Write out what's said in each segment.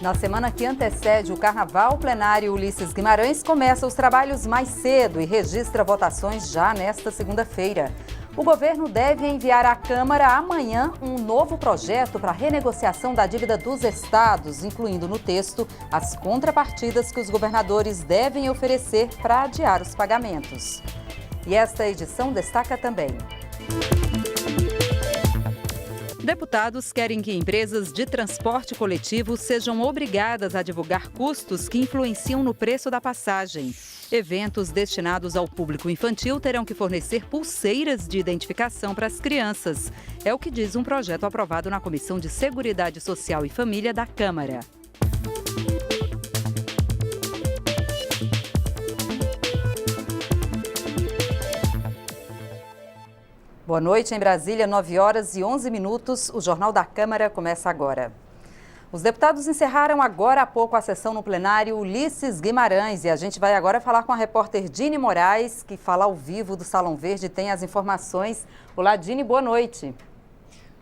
Na semana que antecede o Carnaval, o plenário Ulisses Guimarães começa os trabalhos mais cedo e registra votações já nesta segunda-feira. O governo deve enviar à Câmara amanhã um novo projeto para a renegociação da dívida dos estados, incluindo no texto as contrapartidas que os governadores devem oferecer para adiar os pagamentos. E esta edição destaca também: deputados querem que empresas de transporte coletivo sejam obrigadas a divulgar custos que influenciam no preço da passagem. Eventos destinados ao público infantil terão que fornecer pulseiras de identificação para as crianças. É o que diz um projeto aprovado na Comissão de Seguridade Social e Família da Câmara. Boa noite em Brasília, 9h11. O Jornal da Câmara começa agora. Os deputados encerraram agora há pouco a sessão no plenário Ulisses Guimarães e a gente vai agora falar com a repórter Dini Moraes, que fala ao vivo do Salão Verde e tem as informações. Olá, Dini, boa noite.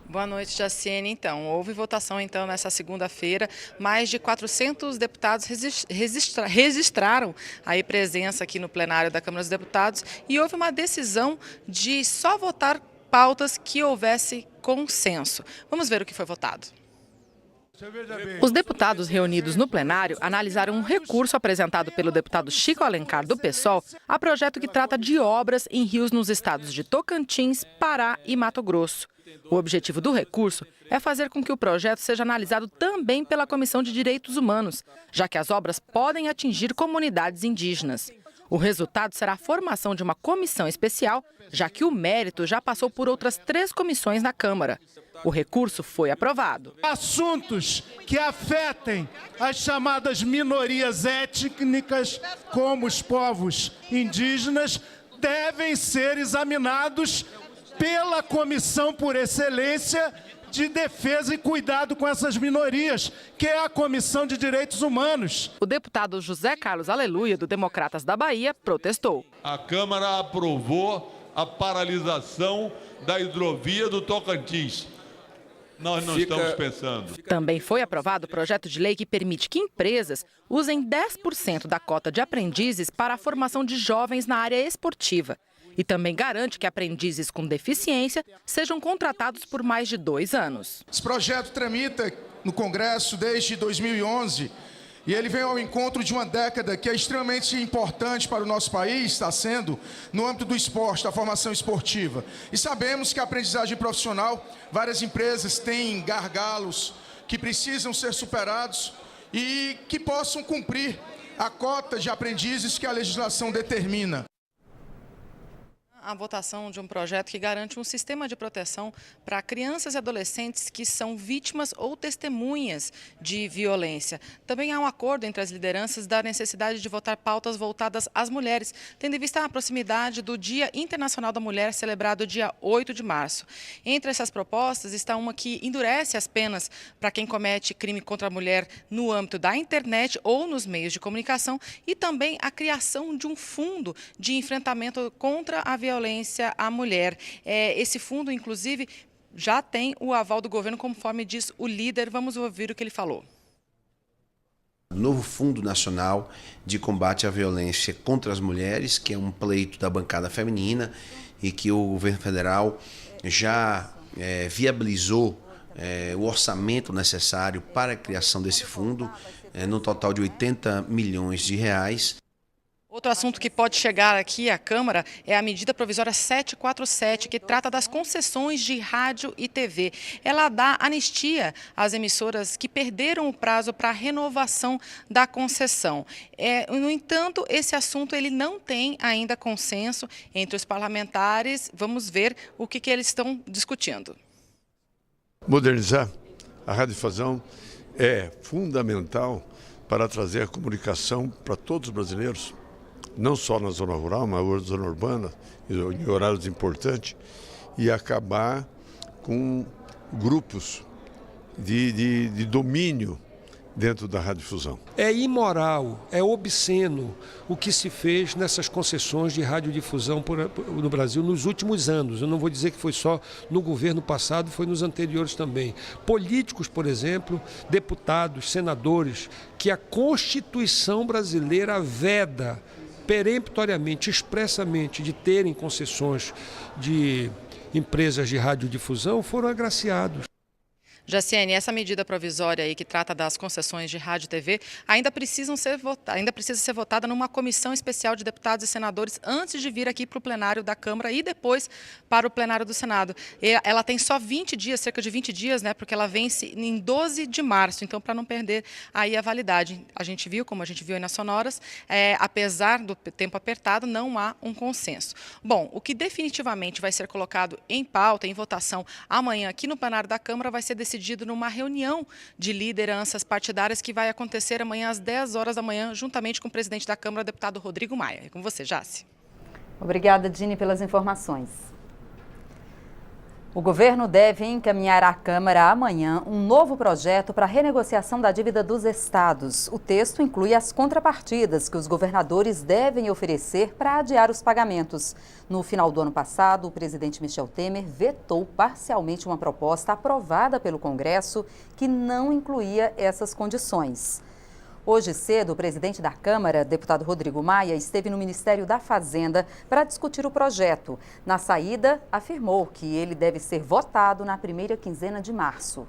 Boa noite, Jaciene. Então, houve votação nessa segunda-feira. Mais de 400 deputados registraram a presença aqui no plenário da Câmara dos Deputados e houve uma decisão de só votar pautas que houvesse consenso. Vamos ver o que foi votado. Os deputados reunidos no plenário analisaram um recurso apresentado pelo deputado Chico Alencar, do PSOL, a projeto que trata de obras em rios nos estados de Tocantins, Pará e Mato Grosso. O objetivo do recurso é fazer com que o projeto seja analisado também pela Comissão de Direitos Humanos, já que as obras podem atingir comunidades indígenas. O resultado será a formação de uma comissão especial, já que o mérito já passou por outras 3 comissões na Câmara. O recurso foi aprovado. Assuntos que afetem as chamadas minorias étnicas, como os povos indígenas, devem ser examinados pela Comissão por Excelência de Defesa e Cuidado com essas minorias, que é a Comissão de Direitos Humanos. O deputado José Carlos Aleluia, do Democratas da Bahia, protestou. A Câmara aprovou a paralisação da hidrovia do Tocantins. Nós não estamos pensando. Também foi aprovado o projeto de lei que permite que empresas usem 10% da cota de aprendizes para a formação de jovens na área esportiva. E também garante que aprendizes com deficiência sejam contratados por mais de 2 anos. Esse projeto tramita no Congresso desde 2011 e ele vem ao encontro de uma década que é extremamente importante para o nosso país, está sendo no âmbito do esporte, da formação esportiva. E sabemos que a aprendizagem profissional, várias empresas têm gargalos que precisam ser superados e que possam cumprir a cota de aprendizes que a legislação determina. A votação de um projeto que garante um sistema de proteção para crianças e adolescentes que são vítimas ou testemunhas de violência. Também há um acordo entre as lideranças da necessidade de votar pautas voltadas às mulheres, tendo em vista a proximidade do Dia Internacional da Mulher, celebrado dia 8 de março. Entre essas propostas está uma que endurece as penas para quem comete crime contra a mulher no âmbito da internet ou nos meios de comunicação e também a criação de um fundo de enfrentamento contra a violência à mulher. Esse fundo, inclusive, já tem o aval do governo, conforme diz o líder. Vamos ouvir o que ele falou. O novo Fundo Nacional de Combate à Violência contra as Mulheres, que é um pleito da bancada feminina e que o governo federal já viabilizou o orçamento necessário para a criação desse fundo, no total de 80 milhões de reais. Outro assunto que pode chegar aqui à Câmara é a medida provisória 747, que trata das concessões de rádio e TV. Ela dá anistia às emissoras que perderam o prazo para a renovação da concessão. No entanto, esse assunto ele não tem ainda consenso entre os parlamentares. Vamos ver o que eles estão discutindo. Modernizar a radiodifusão é fundamental para trazer a comunicação para todos os brasileiros, não só na zona rural, mas na zona urbana, em horários importantes, e acabar com grupos de domínio dentro da radiodifusão. É imoral, é obsceno o que se fez nessas concessões de radiodifusão no Brasil nos últimos anos. Eu não vou dizer que foi só no governo passado, foi nos anteriores também. Políticos, por exemplo, deputados, senadores, que a Constituição brasileira veda peremptoriamente, expressamente, de terem concessões de empresas de radiodifusão, foram agraciados. Jaciene, essa medida provisória aí que trata das concessões de rádio e TV ainda precisa ser votada numa comissão especial de deputados e senadores antes de vir aqui para o plenário da Câmara e depois para o plenário do Senado. Ela tem só 20 dias, cerca de 20 dias, né, porque ela vence em 12 de março, então para não perder aí a validade. A gente viu, como a gente viu aí nas sonoras, apesar do tempo apertado, não há um consenso. Bom, o que definitivamente vai ser colocado em pauta, em votação amanhã aqui no plenário da Câmara vai ser decidido numa reunião de lideranças partidárias que vai acontecer amanhã às 10 horas da manhã, juntamente com o presidente da Câmara, deputado Rodrigo Maia. É com você, Jaci. Obrigada, Dini, pelas informações. O governo deve encaminhar à Câmara amanhã um novo projeto para a renegociação da dívida dos estados. O texto inclui as contrapartidas que os governadores devem oferecer para adiar os pagamentos. No final do ano passado, o presidente Michel Temer vetou parcialmente uma proposta aprovada pelo Congresso que não incluía essas condições. Hoje cedo, o presidente da Câmara, deputado Rodrigo Maia, esteve no Ministério da Fazenda para discutir o projeto. Na saída, afirmou que ele deve ser votado na primeira quinzena de março.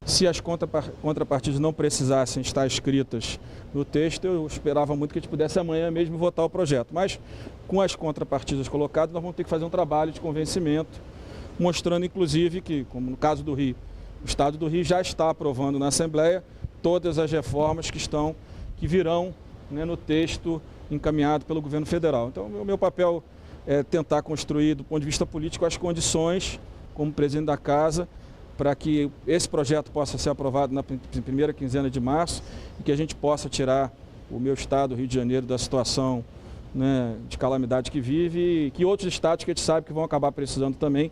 Se as contrapartidas não precisassem estar escritas no texto, eu esperava muito que a gente pudesse amanhã mesmo votar o projeto. Mas, com as contrapartidas colocadas, nós vamos ter que fazer um trabalho de convencimento, mostrando, inclusive, que, como no caso do Rio, o Estado do Rio já está aprovando na Assembleia todas as reformas que virão, né, no texto encaminhado pelo governo federal. Então, o meu papel é tentar construir, do ponto de vista político, as condições, como presidente da Casa, para que esse projeto possa ser aprovado na primeira quinzena de março e que a gente possa tirar o meu estado, o Rio de Janeiro, da situação, né, de calamidade que vive e que outros estados que a gente sabe que vão acabar precisando também,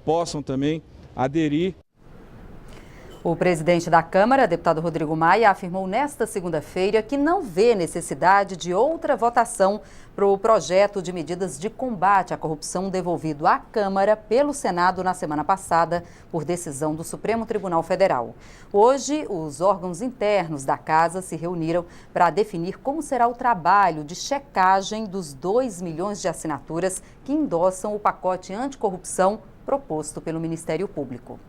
possam também aderir. O presidente da Câmara, deputado Rodrigo Maia, afirmou nesta segunda-feira que não vê necessidade de outra votação para o projeto de medidas de combate à corrupção devolvido à Câmara pelo Senado na semana passada, por decisão do Supremo Tribunal Federal. Hoje, os órgãos internos da Casa se reuniram para definir como será o trabalho de checagem dos 2 milhões de assinaturas que endossam o pacote anticorrupção proposto pelo Ministério Público.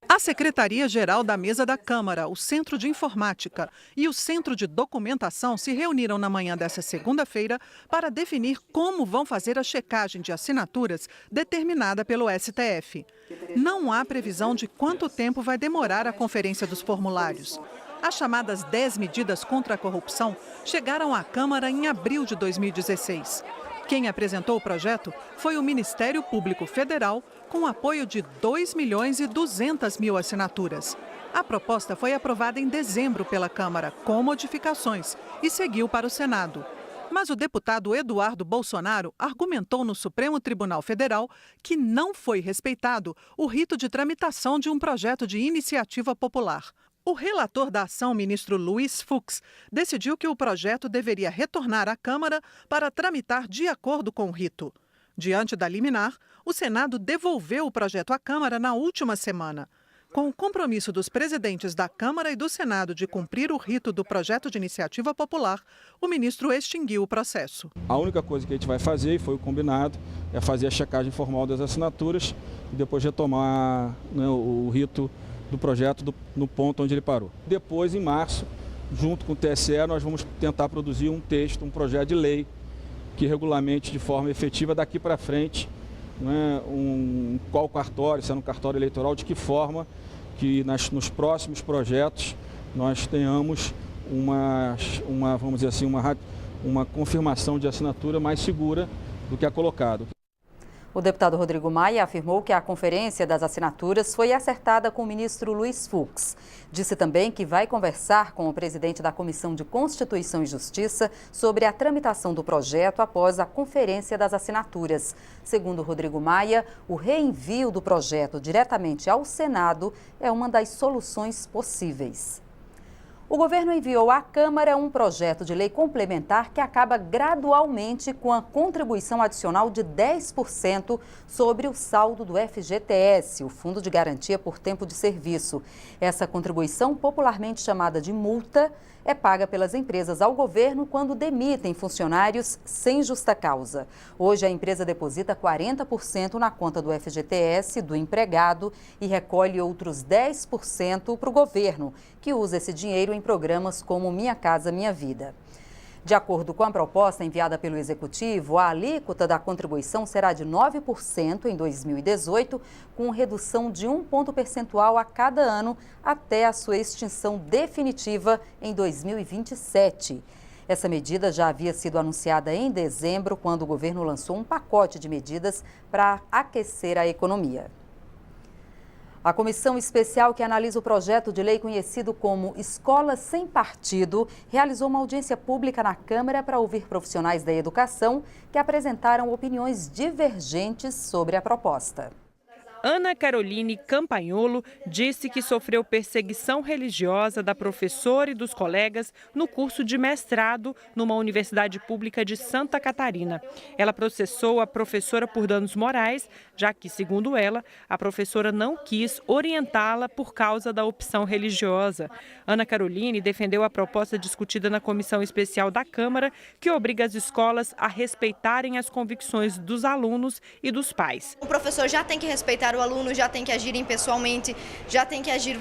A Secretaria-Geral da Mesa da Câmara, o Centro de Informática e o Centro de Documentação se reuniram na manhã desta segunda-feira para definir como vão fazer a checagem de assinaturas determinada pelo STF. Não há previsão de quanto tempo vai demorar a conferência dos formulários. As chamadas 10 medidas contra a corrupção chegaram à Câmara em abril de 2016. Quem apresentou o projeto foi o Ministério Público Federal, com apoio de 2.200.000 assinaturas. A proposta foi aprovada em dezembro pela Câmara, com modificações, e seguiu para o Senado. Mas o deputado Eduardo Bolsonaro argumentou no Supremo Tribunal Federal que não foi respeitado o rito de tramitação de um projeto de iniciativa popular. O relator da ação, ministro Luiz Fux, decidiu que o projeto deveria retornar à Câmara para tramitar de acordo com o rito. Diante da liminar, o Senado devolveu o projeto à Câmara na última semana. Com o compromisso dos presidentes da Câmara e do Senado de cumprir o rito do projeto de iniciativa popular, o ministro extinguiu o processo. A única coisa que a gente vai fazer, e foi o combinado, é fazer a checagem formal das assinaturas e depois retomar, né, o rito do projeto no ponto onde ele parou. Depois, em março, junto com o TSE, nós vamos tentar produzir um texto, um projeto de lei que regulamente de forma efetiva daqui para frente, né, qual cartório, se é no cartório eleitoral, de que forma que nos próximos projetos nós tenhamos vamos dizer assim, uma confirmação de assinatura mais segura do que a colocada. O deputado Rodrigo Maia afirmou que a conferência das assinaturas foi acertada com o ministro Luiz Fux. Disse também que vai conversar com o presidente da Comissão de Constituição e Justiça sobre a tramitação do projeto após a conferência das assinaturas. Segundo Rodrigo Maia, o reenvio do projeto diretamente ao Senado é uma das soluções possíveis. O governo enviou à Câmara um projeto de lei complementar que acaba gradualmente com a contribuição adicional de 10% sobre o saldo do FGTS, o Fundo de Garantia por Tempo de Serviço. Essa contribuição, popularmente chamada de multa, é paga pelas empresas ao governo quando demitem funcionários sem justa causa. Hoje, a empresa deposita 40% na conta do FGTS do empregado e recolhe outros 10% para o governo, que usa esse dinheiro em programas como Minha Casa Minha Vida. De acordo com a proposta enviada pelo Executivo, a alíquota da contribuição será de 9% em 2018, com redução de 1 ponto percentual a cada ano até a sua extinção definitiva em 2027. Essa medida já havia sido anunciada em dezembro, quando o governo lançou um pacote de medidas para aquecer a economia. A comissão especial que analisa o projeto de lei conhecido como Escola Sem Partido realizou uma audiência pública na Câmara para ouvir profissionais da educação que apresentaram opiniões divergentes sobre a proposta. Ana Caroline Campagnolo disse que sofreu perseguição religiosa da professora e dos colegas no curso de mestrado numa universidade pública de Santa Catarina. Ela processou a professora por danos morais, já que, segundo ela, a professora não quis orientá-la por causa da opção religiosa. Ana Caroline defendeu a proposta discutida na comissão especial da Câmara, que obriga as escolas a respeitarem as convicções dos alunos e dos pais. O professor já tem que respeitar o aluno, já tem que agir impessoalmente, já tem que agir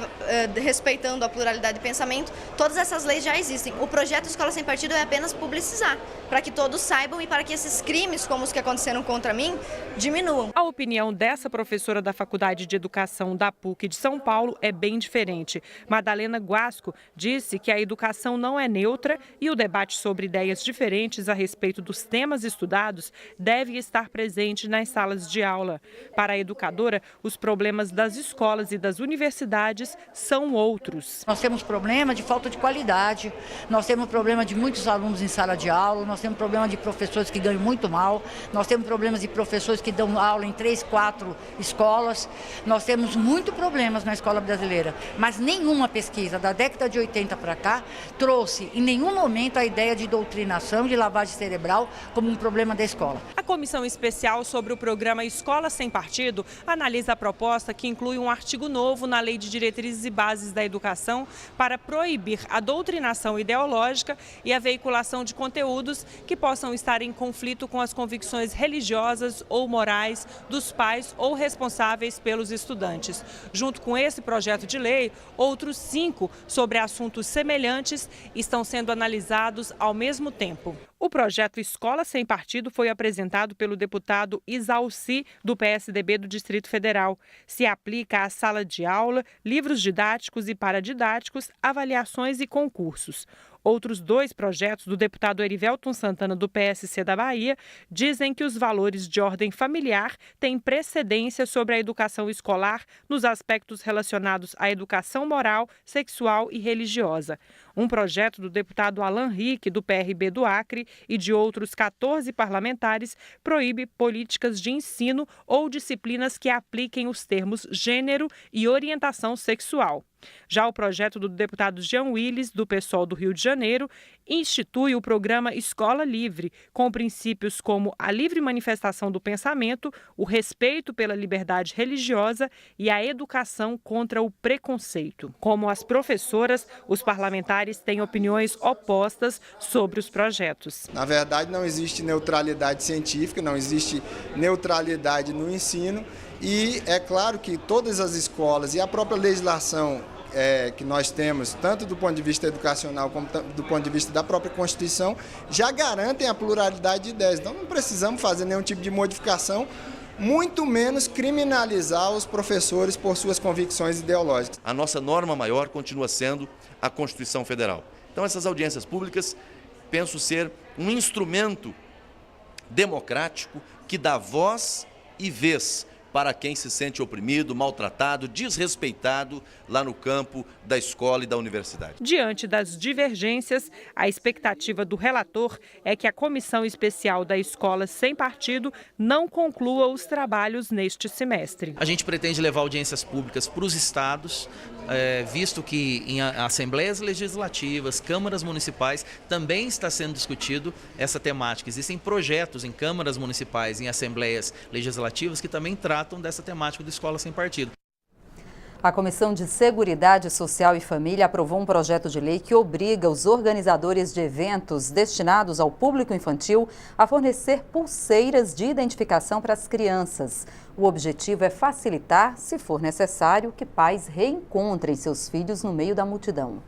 respeitando a pluralidade de pensamento. Todas essas leis já existem. O projeto Escola Sem Partido é apenas publicizar, para que todos saibam e para que esses crimes, como os que aconteceram contra mim, diminuam. A opinião dessa professora da Faculdade de Educação da PUC de São Paulo é bem diferente. Madalena Guasco disse que a educação não é neutra e o debate sobre ideias diferentes a respeito dos temas estudados deve estar presente nas salas de aula. Para a educadora, os problemas das escolas e das universidades são outros. Nós temos problema de falta de qualidade, nós temos problema de muitos alunos em sala de aula, nós temos problema de professores que ganham muito mal, nós temos problemas de professores que dão aula em 3, 4 escolas, nós temos muitos problemas na escola brasileira, mas nenhuma pesquisa da década de 80 para cá trouxe em nenhum momento a ideia de doutrinação, de lavagem cerebral como um problema da escola. A comissão especial sobre o programa Escola Sem Partido analisa a proposta que inclui um artigo novo na Lei de Diretrizes e Bases da Educação para proibir a doutrinação ideológica e a veiculação de conteúdos que possam estar em conflito com as convicções religiosas ou morais dos pais ou responsáveis pelos estudantes. Junto com esse projeto de lei, outros 5 sobre assuntos semelhantes estão sendo analisados ao mesmo tempo. O projeto Escola Sem Partido foi apresentado pelo deputado Isalci, do PSDB do Distrito Federal. Se aplica à sala de aula, livros didáticos e paradidáticos, avaliações e concursos. Outros 2 projetos do deputado Erivelton Santana, do PSC da Bahia, dizem que os valores de ordem familiar têm precedência sobre a educação escolar nos aspectos relacionados à educação moral, sexual e religiosa. Um projeto do deputado Alan Rick, do PRB do Acre, e de outros 14 parlamentares proíbe políticas de ensino ou disciplinas que apliquem os termos gênero e orientação sexual. Já o projeto do deputado Jean Willis, do PSOL do Rio de Janeiro, institui o programa Escola Livre, com princípios como a livre manifestação do pensamento, o respeito pela liberdade religiosa e a educação contra o preconceito. Como as professoras, os parlamentares têm opiniões opostas sobre os projetos. Na verdade, não existe neutralidade científica, não existe neutralidade no ensino e é claro que todas as escolas e a própria legislação que nós temos, tanto do ponto de vista educacional como do ponto de vista da própria Constituição, já garantem a pluralidade de ideias. Então não precisamos fazer nenhum tipo de modificação, muito menos criminalizar os professores por suas convicções ideológicas. A nossa norma maior continua sendo a Constituição Federal. Então essas audiências públicas, penso ser um instrumento democrático que dá voz e vez para quem se sente oprimido, maltratado, desrespeitado lá no campo da escola e da universidade. Diante das divergências, a expectativa do relator é que a Comissão Especial da Escola Sem Partido não conclua os trabalhos neste semestre. A gente pretende levar audiências públicas para os estados, visto que em assembleias legislativas, câmaras municipais, também está sendo discutido essa temática. Existem projetos em câmaras municipais, em assembleias legislativas que também tratam dessa temática do Escola Sem Partido. A Comissão de Seguridade Social e Família aprovou um projeto de lei que obriga os organizadores de eventos destinados ao público infantil a fornecer pulseiras de identificação para as crianças. O objetivo é facilitar, se for necessário, que pais reencontrem seus filhos no meio da multidão.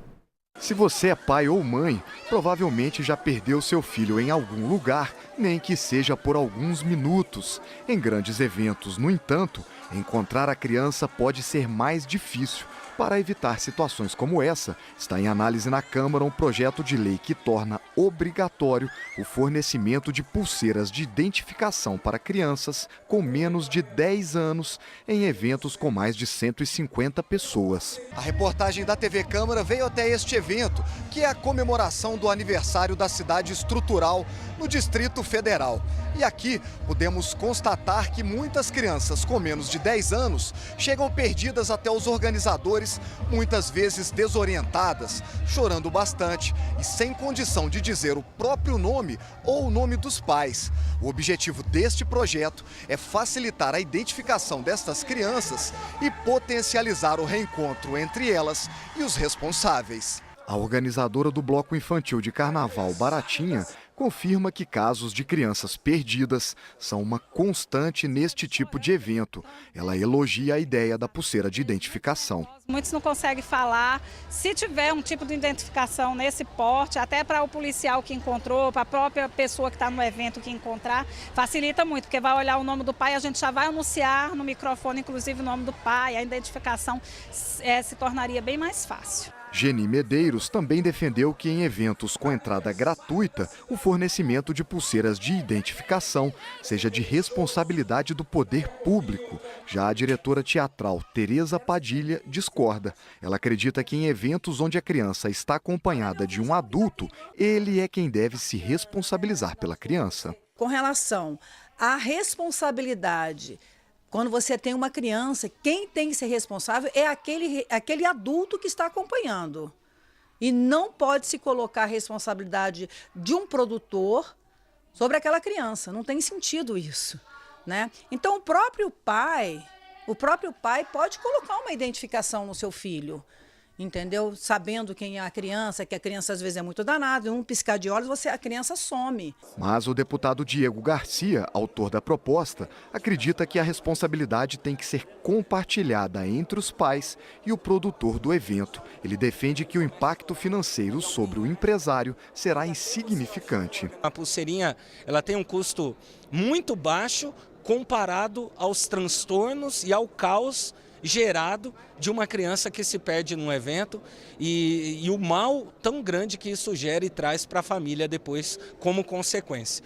Se você é pai ou mãe, provavelmente já perdeu seu filho em algum lugar, nem que seja por alguns minutos. Em grandes eventos, no entanto, encontrar a criança pode ser mais difícil. Para evitar situações como essa, está em análise na Câmara um projeto de lei que torna obrigatório o fornecimento de pulseiras de identificação para crianças com menos de 10 anos em eventos com mais de 150 pessoas. A reportagem da TV Câmara veio até este evento, que é a comemoração do aniversário da cidade estrutural no Distrito Federal. E aqui podemos constatar que muitas crianças com menos de 10 anos chegam perdidas até os organizadores, muitas vezes desorientadas, chorando bastante e sem condição de dizer o próprio nome ou o nome dos pais. O objetivo deste projeto é facilitar a identificação destas crianças e potencializar o reencontro entre elas e os responsáveis. A organizadora do Bloco Infantil de Carnaval, Baratinha, confirma que casos de crianças perdidas são uma constante neste tipo de evento. Ela elogia a ideia da pulseira de identificação. Muitos não conseguem falar. Se tiver um tipo de identificação nesse porte, até para o policial que encontrou, para a própria pessoa que está no evento que encontrar, facilita muito, porque vai olhar o nome do pai, a gente já vai anunciar no microfone, inclusive, o nome do pai, a identificação se tornaria bem mais fácil. Geni Medeiros também defendeu que em eventos com entrada gratuita, o fornecimento de pulseiras de identificação seja de responsabilidade do poder público. Já a diretora teatral Tereza Padilha discorda. Ela acredita que em eventos onde a criança está acompanhada de um adulto, ele é quem deve se responsabilizar pela criança. Com relação à responsabilidade, quando você tem uma criança, quem tem que ser responsável é aquele adulto que está acompanhando. E não pode se colocar a responsabilidade de um produtor sobre aquela criança. Não tem sentido isso, né? Então, o próprio pai pode colocar uma identificação no seu filho, entendeu? Sabendo quem é a criança, que a criança às vezes é muito danada, em um piscar de olhos a criança some. Mas o deputado Diego Garcia, autor da proposta, acredita que a responsabilidade tem que ser compartilhada entre os pais e o produtor do evento. Ele defende que o impacto financeiro sobre o empresário será insignificante. A pulseirinha, ela tem um custo muito baixo comparado aos transtornos e ao caos gerado de uma criança que se perde num evento e o mal tão grande que isso gera e traz para a família depois como consequência.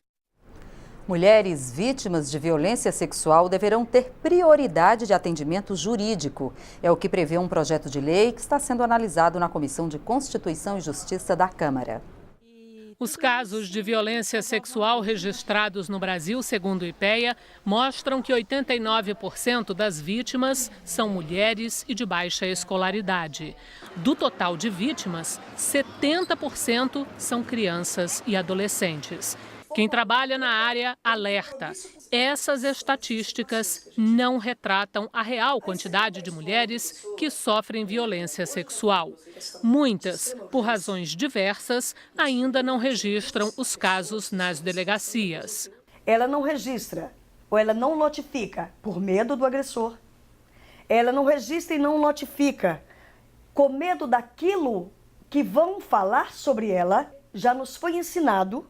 Mulheres vítimas de violência sexual deverão ter prioridade de atendimento jurídico. É o que prevê um projeto de lei que está sendo analisado na Comissão de Constituição e Justiça da Câmara. Os casos de violência sexual registrados no Brasil, segundo o IPEA, mostram que 89% das vítimas são mulheres e de baixa escolaridade. Do total de vítimas, 70% são crianças e adolescentes. Quem trabalha na área alerta. Essas estatísticas não retratam a real quantidade de mulheres que sofrem violência sexual. Muitas, por razões diversas, ainda não registram os casos nas delegacias. Ela não registra ou ela não notifica por medo do agressor. Ela não registra e não notifica com medo daquilo que vão falar sobre ela. Já nos foi ensinado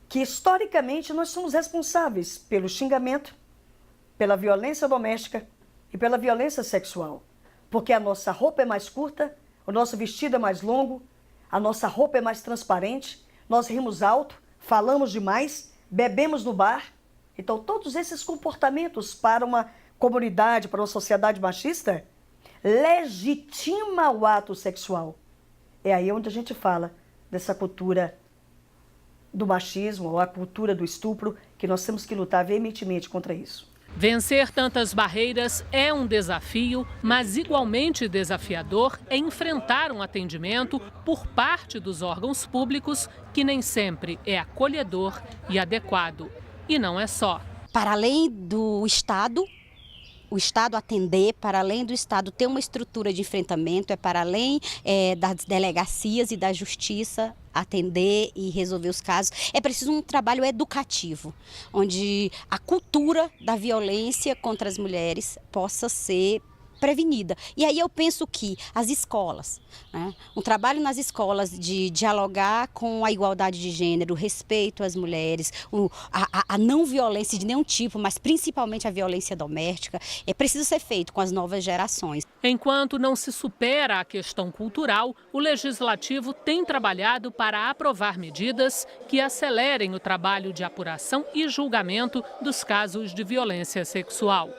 que historicamente nós somos responsáveis pelo xingamento, pela violência doméstica e pela violência sexual. Porque a nossa roupa é mais curta, o nosso vestido é mais longo, a nossa roupa é mais transparente, nós rimos alto, falamos demais, bebemos no bar, Então, todos esses comportamentos para uma comunidade, para uma sociedade machista, legitima o ato sexual. É aí onde a gente fala dessa cultura do machismo, ou a cultura do estupro, que nós temos que lutar veementemente contra isso. Vencer tantas barreiras é um desafio, mas igualmente desafiador é enfrentar um atendimento por parte dos órgãos públicos que nem sempre é acolhedor e adequado. E não é só. Para além do Estado, o Estado atender, para além do Estado ter uma estrutura de enfrentamento, é para além das delegacias e da justiça atender e resolver os casos. É preciso um trabalho educativo, onde a cultura da violência contra as mulheres possa ser prevenida. E aí eu penso que as escolas, né, um trabalho nas escolas de dialogar com a igualdade de gênero, o respeito às mulheres, a não violência de nenhum tipo, mas principalmente a violência doméstica, é preciso ser feito com as novas gerações. Enquanto não se supera a questão cultural, o Legislativo tem trabalhado para aprovar medidas que acelerem o trabalho de apuração e julgamento dos casos de violência sexual.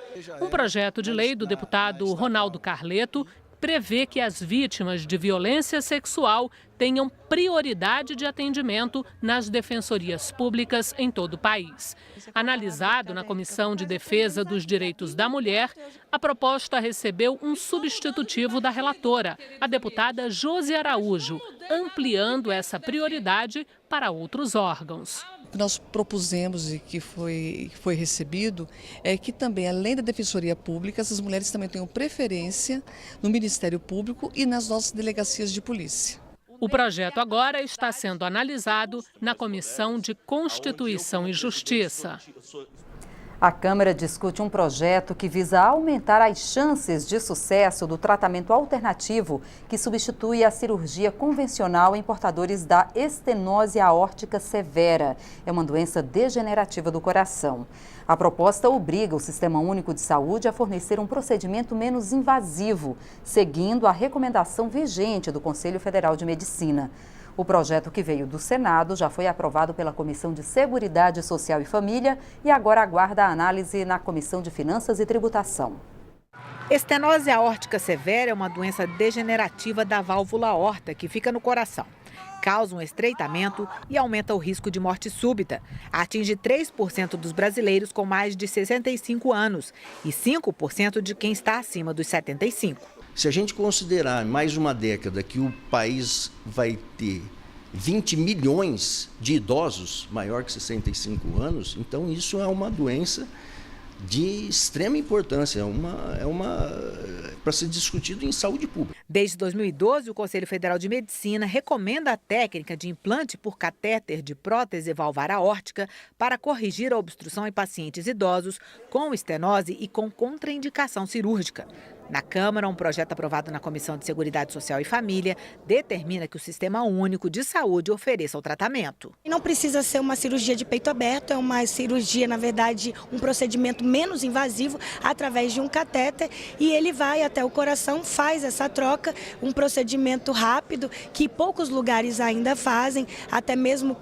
Um projeto de lei do deputado Ronaldo Carleto prevê que as vítimas de violência sexual tenham prioridade de atendimento nas defensorias públicas em todo o país. Analisado na Comissão de Defesa dos Direitos da Mulher, a proposta recebeu um substitutivo da relatora, a deputada Josi Araújo, ampliando essa prioridade para outros órgãos. O que nós propusemos e que foi recebido é que também, além da Defensoria Pública, essas mulheres também tenham preferência no Ministério Público e nas nossas delegacias de polícia. O projeto agora está sendo analisado na Comissão de Constituição e Justiça. A Câmara discute um projeto que visa aumentar as chances de sucesso do tratamento alternativo que substitui a cirurgia convencional em portadores da estenose aórtica severa. É uma doença degenerativa do coração. A proposta obriga o Sistema Único de Saúde a fornecer um procedimento menos invasivo, seguindo a recomendação vigente do Conselho Federal de Medicina. O projeto, que veio do Senado, já foi aprovado pela Comissão de Seguridade Social e Família e agora aguarda a análise na Comissão de Finanças e Tributação. Estenose aórtica severa é uma doença degenerativa da válvula aorta que fica no coração. Causa um estreitamento e aumenta o risco de morte súbita. Atinge 3% dos brasileiros com mais de 65 anos e 5% de quem está acima dos 75. Se a gente considerar mais uma década que o país vai ter 20 milhões de idosos maior que 65 anos, então isso é uma doença de extrema importância, para ser discutido em saúde pública. Desde 2012, o Conselho Federal de Medicina recomenda a técnica de implante por catéter de prótese valvar aórtica para corrigir a obstrução em pacientes idosos com estenose e com contraindicação cirúrgica. Na Câmara, um projeto aprovado na Comissão de Seguridade Social e Família determina que o Sistema Único de Saúde ofereça o tratamento. Não precisa ser uma cirurgia de peito aberto, é uma cirurgia, na verdade, um procedimento menos invasivo através de um catéter e ele vai até o coração, faz essa troca, um procedimento rápido que poucos lugares ainda fazem, até mesmo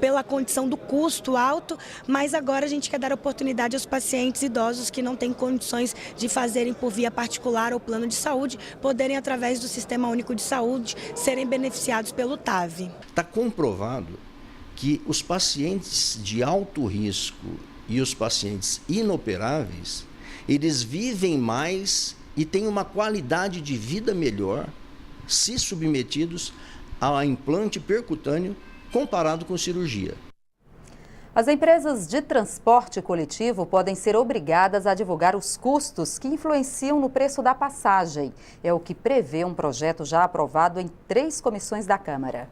pela condição do custo alto, mas agora a gente quer dar oportunidade aos pacientes idosos que não têm condições de fazerem por via particular ou plano de saúde, poderem, através do Sistema Único de Saúde, serem beneficiados pelo TAV. Está comprovado que os pacientes de alto risco e os pacientes inoperáveis, eles vivem mais e têm uma qualidade de vida melhor se submetidos a implante percutâneo comparado com cirurgia. As empresas de transporte coletivo podem ser obrigadas a divulgar os custos que influenciam no preço da passagem. É o que prevê um projeto já aprovado em 3 comissões da Câmara.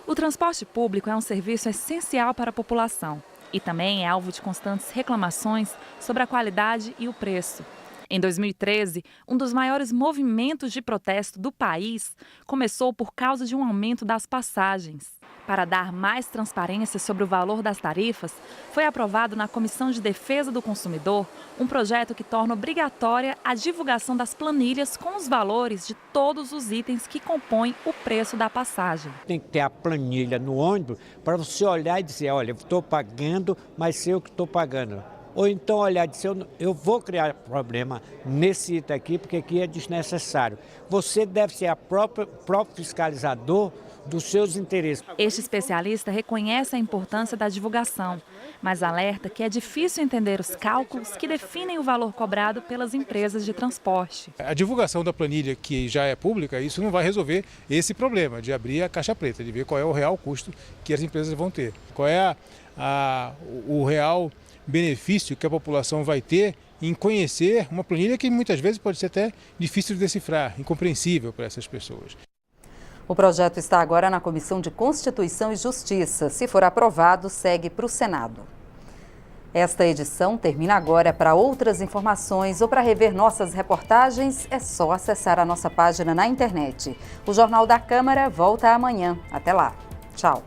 O transporte público é um serviço essencial para a população e também é alvo de constantes reclamações sobre a qualidade e o preço. Em 2013, um dos maiores movimentos de protesto do país começou por causa de um aumento das passagens. Para dar mais transparência sobre o valor das tarifas, foi aprovado na Comissão de Defesa do Consumidor um projeto que torna obrigatória a divulgação das planilhas com os valores de todos os itens que compõem o preço da passagem. Tem que ter a planilha no ônibus para você olhar e dizer, olha, eu estou pagando, mas sei o que estou pagando. Ou então olhar e dizer, eu vou criar problema nesse item aqui, porque aqui é desnecessário. Você deve ser o próprio fiscalizador dos seus interesses. Este especialista reconhece a importância da divulgação, mas alerta que é difícil entender os cálculos que definem o valor cobrado pelas empresas de transporte. A divulgação da planilha, que já é pública, isso não vai resolver esse problema de abrir a caixa preta, de ver qual é o real custo que as empresas vão ter, qual é o real benefício que a população vai ter em conhecer uma planilha que muitas vezes pode ser até difícil de decifrar, incompreensível para essas pessoas. O projeto está agora na Comissão de Constituição e Justiça. Se for aprovado, segue para o Senado. Esta edição termina agora. Para outras informações ou para rever nossas reportagens, é só acessar a nossa página na internet. O Jornal da Câmara volta amanhã. Até lá. Tchau.